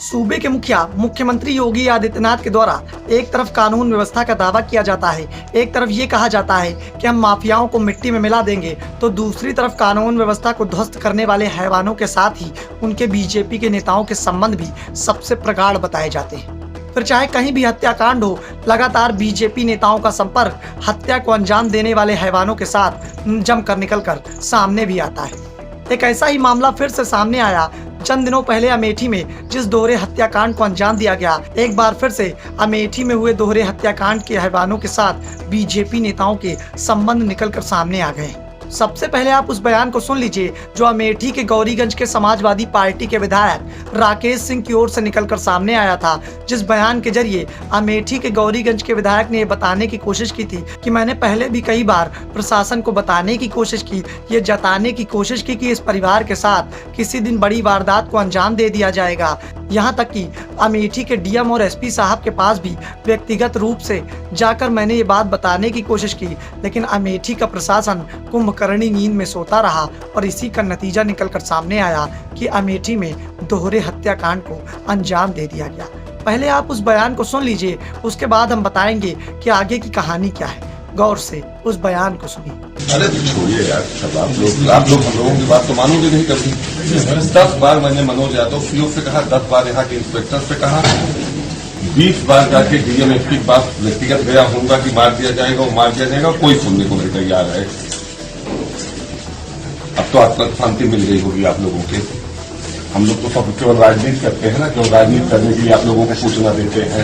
सूबे के मुखिया मुख्यमंत्री योगी आदित्यनाथ के द्वारा एक तरफ कानून व्यवस्था का दावा किया जाता है, एक तरफ ये कहा जाता है कि हम माफियाओं को मिट्टी में मिला देंगे, तो दूसरी तरफ कानून व्यवस्था को ध्वस्त करने वाले हैवानों के साथ ही उनके बीजेपी के नेताओं के संबंध भी सबसे प्रगाढ़ बताए जाते हैं। फिर चाहे कहीं भी हत्याकांड हो, लगातार बीजेपी नेताओं का संपर्क हत्या को अंजाम देने वाले हैवानों के साथ जमकर निकलकर सामने भी आता है। एक ऐसा ही मामला फिर से सामने आया चंद दिनों पहले अमेठी में, जिस दोहरे हत्याकांड को अंजाम दिया गया। एक बार फिर से अमेठी में हुए दोहरे हत्याकांड के हैवानों के साथ बीजेपी नेताओं के संबंध निकलकर सामने आ गए। सबसे पहले आप उस बयान को सुन लीजिए जो अमेठी के गौरीगंज के समाजवादी पार्टी के विधायक राकेश सिंह की ओर से निकलकर सामने आया था। जिस बयान के जरिए अमेठी के गौरीगंज के विधायक ने ये बताने की कोशिश की थी कि मैंने पहले भी कई बार प्रशासन को बताने की कोशिश की, ये जताने की कोशिश की कि इस परिवार के साथ किसी दिन बड़ी वारदात को अंजाम दे दिया जाएगा। यहाँ तक कि अमेठी के डीएम और एसपी साहब के पास भी व्यक्तिगत रूप से जाकर मैंने ये बात बताने की कोशिश की, लेकिन अमेठी का प्रशासन कुंभकर्णी नींद में सोता रहा और इसी का नतीजा निकलकर सामने आया कि अमेठी में दोहरे हत्याकांड को अंजाम दे दिया गया। पहले आप उस बयान को सुन लीजिए, उसके बाद हम बताएंगे कि आगे की कहानी क्या है। गौर से उस बयान को सुनिए। अरे छोड़िए यार, सब आप लोग हम लोगों की बात तो मानोगे नहीं कभी। 10 बार मैंने मनोज यादव सीओ से कहा, 10 बार यहाँ के इंस्पेक्टर से कहा, 20 बार जाके डीएम एसपी के पास व्यक्तिगत गया होगा कि मार दिया जाएगा, वो मार दिया जाएगा, कोई सुनने को नहीं तैयार है। अब तो आत्म शांति मिल गई होगी आप लोगों के। हम लोग तो सब केवल राजनीति करते हैं ना, केवल राजनीति करने के लिए आप लोगों को सूचना देते हैं।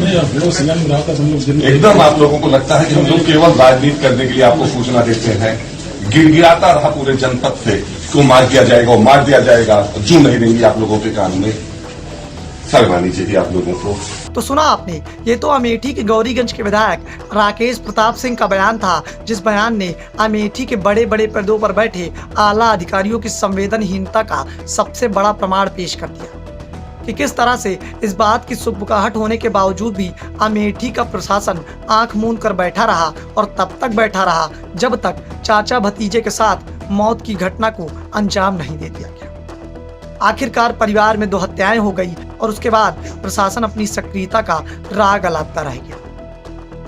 एकदम आप लोगों को लगता है कि हम लोग केवल राजनीति करने के लिए आपको सूचना देते हैं। गिड़गिड़ाता रहा पूरे जनपद से क्यों मार दिया जाएगा, वो मार दिया जाएगा, जू नहीं देंगे आप लोगों के कान में। शर्म आनी चाहिए आप लोगों को। तो सुना आपने, ये तो अमेठी के गौरीगंज के विधायक राकेश प्रताप सिंह का बयान था, जिस बयान ने अमेठी के बड़े बड़े पदों पर बैठे आला अधिकारियों की संवेदनहीनता का सबसे बड़ा प्रमाण पेश कर दिया कि किस तरह से इस बात की सुगबुगाहट होने के बावजूद भी अमेठी का प्रशासन आंख मूंद कर बैठा रहा, और तब तक बैठा रहा जब तक चाचा भतीजे के साथ मौत की घटना को अंजाम नहीं दे दिया गया। आखिरकार परिवार में 2 हत्याएं हो गई और उसके बाद प्रशासन अपनी सक्रियता का राग अलापता रह गया।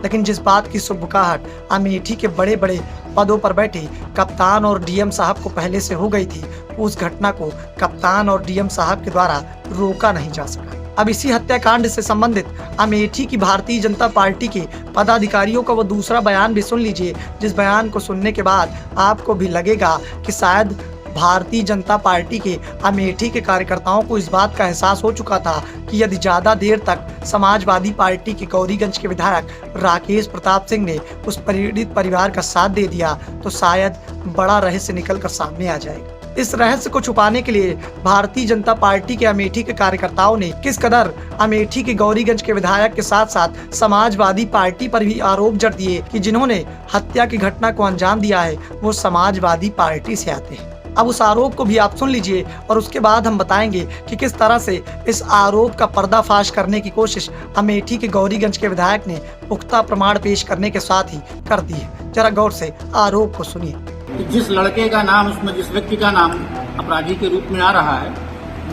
लेकिन जिस बात की सुगबुगाहट अमेठी के बड़े बड़े पदों पर बैठे कप्तान और डीएम साहब को पहले से हो गई थी, उस घटना को कप्तान और डीएम साहब के द्वारा रोका नहीं जा सका। अब इसी हत्याकांड से संबंधित अमेठी की भारतीय जनता पार्टी के पदाधिकारियों का वो दूसरा बयान भी सुन लीजिए, जिस बयान को सुनने के बाद आपको भी लगेगा कि शायद भारतीय जनता पार्टी के अमेठी के कार्यकर्ताओं को इस बात का एहसास हो चुका था कि यदि ज्यादा देर तक समाजवादी पार्टी के गौरीगंज के विधायक राकेश प्रताप सिंह ने उस पीड़ित परिवार का साथ दे दिया तो शायद बड़ा रहस्य निकलकर सामने आ जाएगा। इस रहस्य को छुपाने के लिए भारतीय जनता पार्टी के अमेठी के कार्यकर्ताओं ने किस कदर अमेठी के गौरीगंज के विधायक के साथ साथ समाजवादी पार्टी पर भी आरोप जड़ दिए कि जिन्होंने हत्या की घटना को अंजाम दिया है वो समाजवादी पार्टी से आते हैं। अब उस आरोप को भी आप सुन लीजिए और उसके बाद हम बताएंगे कि किस तरह से इस आरोप का पर्दाफाश करने की कोशिश अमेठी के गौरीगंज के विधायक ने पुख्ता प्रमाण पेश करने के साथ ही कर दी है। जरा गौर से आरोप को सुनिए। जिस लड़के का नाम, उसमें जिस व्यक्ति का नाम अपराधी के रूप में आ रहा है,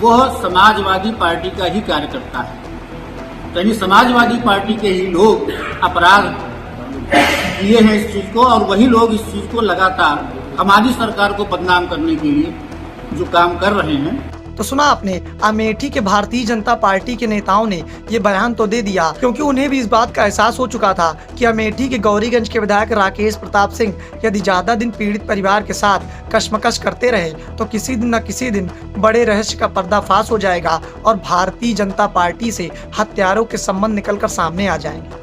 वह समाजवादी पार्टी का ही कार्यकर्ता है। यानी समाजवादी पार्टी के ही लोग अपराध किए हैं इस चीज को, और वही लोग इस चीज को लगातार हमारी सरकार को बदनाम करने के लिए जो काम कर रहे हैं। तो सुना आपने, अमेठी के भारतीय जनता पार्टी के नेताओं ने ये बयान तो दे दिया क्योंकि उन्हें भी इस बात का एहसास हो चुका था कि अमेठी के गौरीगंज के विधायक राकेश प्रताप सिंह यदि ज्यादा दिन पीड़ित परिवार के साथ कशमकश करते रहे तो किसी दिन न किसी दिन बड़े रहस्य का पर्दाफाश हो जाएगा और भारतीय जनता पार्टी से हत्यारों के संबंध निकलकर सामने आ जाएंगे।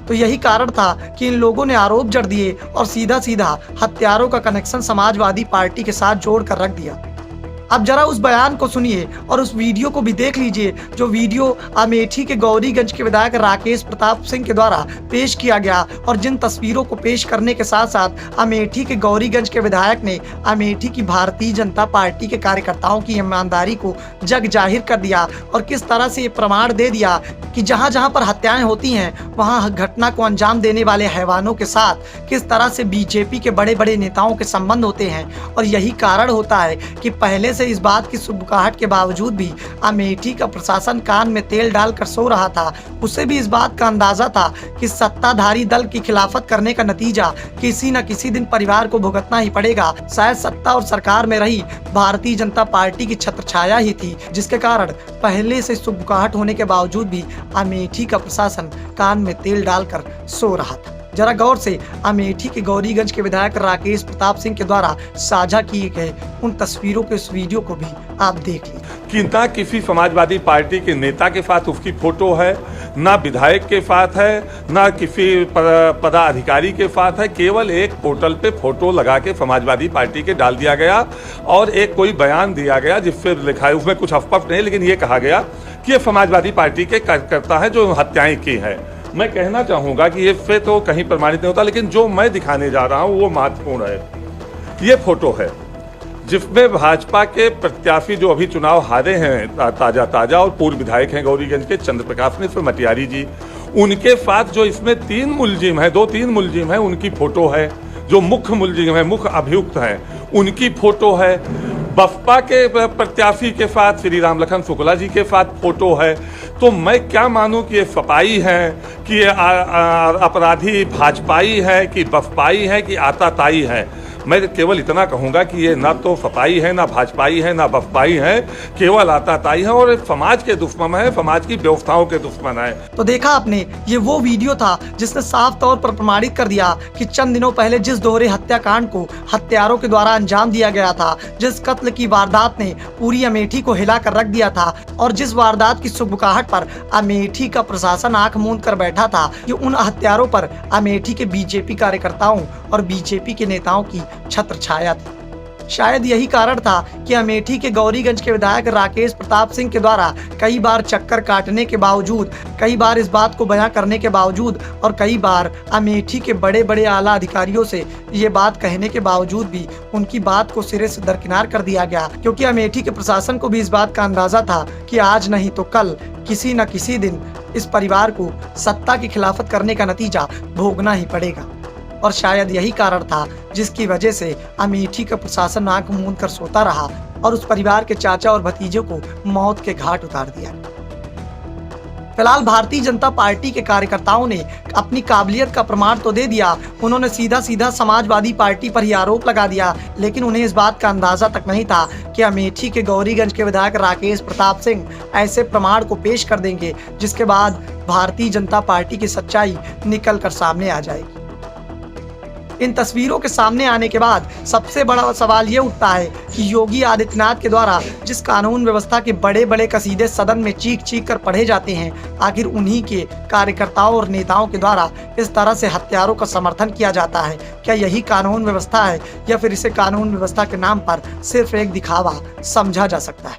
तो यही कारण था कि इन लोगों ने आरोप जड़ दिए और सीधा सीधा हत्यारों का कनेक्शन समाजवादी पार्टी के साथ जोड़कर रख दिया। अब जरा उस बयान को सुनिए और उस वीडियो को भी देख लीजिए, जो वीडियो अमेठी के गौरीगंज के विधायक राकेश प्रताप सिंह के द्वारा पेश किया गया, और जिन तस्वीरों को पेश करने के साथ साथ अमेठी के गौरीगंज के विधायक ने अमेठी की भारतीय जनता पार्टी के कार्यकर्ताओं की ईमानदारी को जग जाहिर कर दिया और किस तरह से ये प्रमाण दे दिया कि जहां जहां पर हत्याएं होती हैं वहां घटना को अंजाम देने वाले हैवानों के साथ किस तरह से बीजेपी के बड़े बड़े नेताओं के संबंध होते हैं। और यही कारण होता है कि पहले से इस बात की सुबुकाहट के बावजूद भी अमेठी का प्रशासन कान में तेल डालकर सो रहा था। उसे भी इस बात का अंदाजा था कि सत्ताधारी दल की खिलाफत करने का नतीजा किसी न किसी दिन परिवार को भुगतना ही पड़ेगा। शायद सत्ता और सरकार में रही भारतीय जनता पार्टी की छत्रछाया ही थी जिसके कारण पहले से सुबुकाहट होने के बावजूद भी अमेठी का प्रशासन कान में तेल डालकर सो रहा था। जरा गौर से अमेठी के गौरीगंज के विधायक राकेश प्रताप सिंह के द्वारा साझा किए गए उन तस्वीरों के इस वीडियो को भी आप देख लीजिए कि ना किसी समाजवादी पार्टी के नेता के साथ उसकी फोटो है, ना विधायक के साथ है, ना किसी पदाधिकारी के साथ है। केवल एक पोर्टल पे फोटो लगा के समाजवादी पार्टी के डाल दिया गया और एक कोई बयान दिया गया जिससे लिखा है, उसमें कुछ स्पष्ट नहीं, लेकिन ये कहा गया कि ये समाजवादी पार्टी के कार्यकर्ता है जो हत्याएं की हैं। मैं कहना चाहूँगा कि इससे तो कहीं प्रमाणित नहीं होता, लेकिन जो मैं दिखाने जा रहा हूँ वो महत्वपूर्ण है। ये फोटो है जिसमें भाजपा के प्रत्याशी जो अभी चुनाव हारे हैं ताजा और पूर्व विधायक हैं गौरीगंज के चंद्र प्रकाश मिश्र मटियारी जी, उनके साथ जो इसमें 3 मुलजिम हैं, 2-3 मुलजिम हैं, उनकी फोटो है। जो मुख्य मुलजिम है, मुख्य अभियुक्त हैं, उनकी फोटो है। बसपा के प्रत्याशी के साथ श्री राम लखन शुक्ला जी के साथ फोटो है। तो मैं क्या मानूं कि ये सपाई है, कि ये अपराधी भाजपाई है, कि बसपाई है, कि आताताई है। मैं केवल इतना कहूंगा कि ये ना तो सपाई है, ना भाजपाई है, ना बसपाई है, केवल आताताई है और समाज के दुश्मन है, समाज की व्यवस्थाओं के दुश्मन है। तो देखा आपने, ये वो वीडियो था जिसने साफ तौर पर प्रमाणित कर दिया कि चंद दिनों पहले जिस दोहरे हत्याकांड को हत्यारों के द्वारा अंजाम दिया गया था, जिस कत्ल की वारदात ने पूरी अमेठी को हिला कर रख दिया था और जिस वारदात की सुबुकाहट पर अमेठी का प्रशासन आंख मूंद कर बैठा था, कि उन हत्यारों पर अमेठी के बीजेपी कार्यकर्ताओं और बीजेपी के नेताओं की छत्र छाया थी। शायद यही कारण था कि अमेठी के गौरीगंज के विधायक राकेश प्रताप सिंह के द्वारा कई बार चक्कर काटने के बावजूद, कई बार इस बात को बयां करने के बावजूद और कई बार अमेठी के बड़े बड़े आला अधिकारियों से ये बात कहने के बावजूद भी उनकी बात को सिरे से दरकिनार कर दिया गया। क्योंकि अमेठी के प्रशासन को भी इस बात का अंदाजा था कि आज नहीं तो कल किसी न किसी दिन इस परिवार को सत्ता की खिलाफत करने का नतीजा भोगना ही पड़ेगा। और शायद यही कारण था जिसकी वजह से अमेठी का प्रशासन आंख मूंद कर सोता रहा और उस परिवार के चाचा और भतीजों को मौत के घाट उतार दिया। फिलहाल भारतीय जनता पार्टी के कार्यकर्ताओं ने अपनी काबिलियत का प्रमाण तो दे दिया, उन्होंने सीधा सीधा समाजवादी पार्टी पर ही आरोप लगा दिया, लेकिन उन्हें इस बात का अंदाजा तक नहीं था कि अमेठी के गौरीगंज के विधायक राकेश प्रताप सिंह ऐसे प्रमाण को पेश कर देंगे जिसके बाद भारतीय जनता पार्टी की सच्चाई निकल कर सामने आ जाएगी। इन तस्वीरों के सामने आने के बाद सबसे बड़ा सवाल ये उठता है कि योगी आदित्यनाथ के द्वारा जिस कानून व्यवस्था के बड़े बड़े कसीदे सदन में चीख चीख कर पढ़े जाते हैं, आखिर उन्हीं के कार्यकर्ताओं और नेताओं के द्वारा इस तरह से हत्यारों का समर्थन किया जाता है। क्या यही कानून व्यवस्था है या फिर इसे कानून व्यवस्था के नाम पर सिर्फ एक दिखावा समझा जा सकता है?